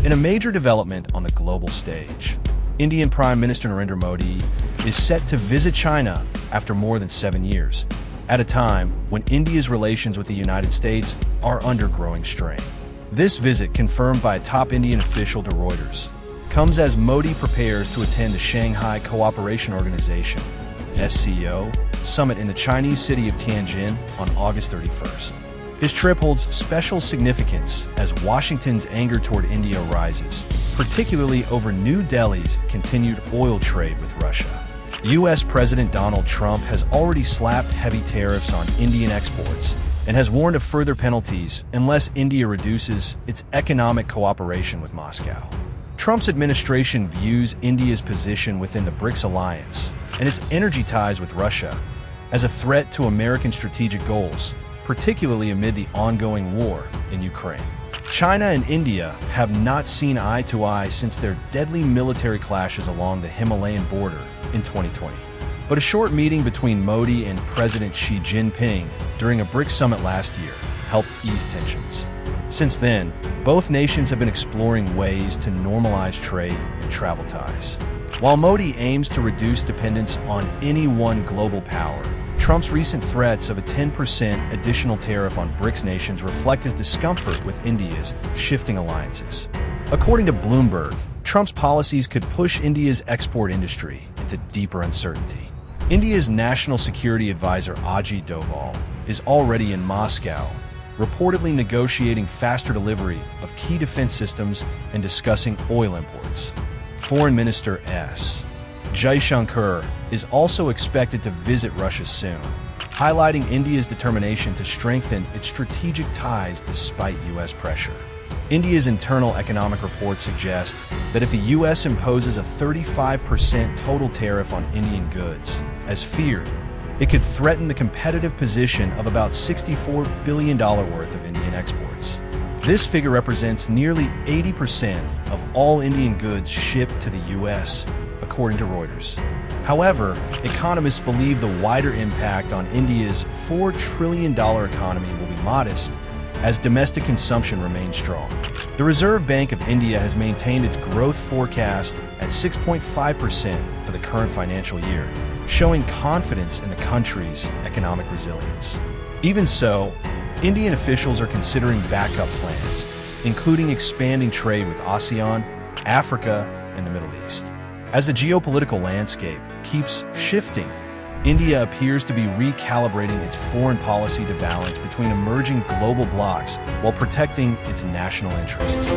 In a major development on the global stage, Indian Prime Minister Narendra Modi is set to visit China after more than 7 years, at a time when India's relations with the United States are under growing strain. This visit, confirmed by a top Indian official to Reuters, comes as Modi prepares to attend the Shanghai Cooperation Organization (SCO) summit in the Chinese city of Tianjin on August 31st. His trip holds special significance as Washington's anger toward India rises, particularly over New Delhi's continued oil trade with Russia. U.S. President Donald Trump has already slapped heavy tariffs on Indian exports and has warned of further penalties unless India reduces its economic cooperation with Moscow. Trump's administration views India's position within the BRICS alliance and its energy ties with Russia as a threat to American strategic goals, particularly amid the ongoing war in Ukraine. China and India have not seen eye to eye since their deadly military clashes along the Himalayan border in 2020. But a short meeting between Modi and President Xi Jinping during a BRICS summit last year helped ease tensions. Since then, both nations have been exploring ways to normalize trade and travel ties. While Modi aims to reduce dependence on any one global power, Trump's recent threats of a 10% additional tariff on BRICS nations reflect his discomfort with India's shifting alliances. According to Bloomberg, Trump's policies could push India's export industry into deeper uncertainty. India's National Security Advisor Ajit Doval is already in Moscow, reportedly negotiating faster delivery of key defense systems and discussing oil imports. Foreign Minister S. Jaishankar is also expected to visit Russia soon, highlighting India's determination to strengthen its strategic ties despite U.S. pressure. India's internal economic reports suggest that if the U.S. imposes a 35% total tariff on Indian goods, as feared, it could threaten the competitive position of about $64 billion worth of Indian exports. This figure represents nearly 80% of all Indian goods shipped to the U.S., according to Reuters. However, economists believe the wider impact on India's $4 trillion economy will be modest, as domestic consumption remains strong. The Reserve Bank of India has maintained its growth forecast at 6.5% for the current financial year, showing confidence in the country's economic resilience. Even so, Indian officials are considering backup plans, including expanding trade with ASEAN, Africa, and the Middle East. As the geopolitical landscape keeps shifting, India appears to be recalibrating its foreign policy to balance between emerging global blocs while protecting its national interests.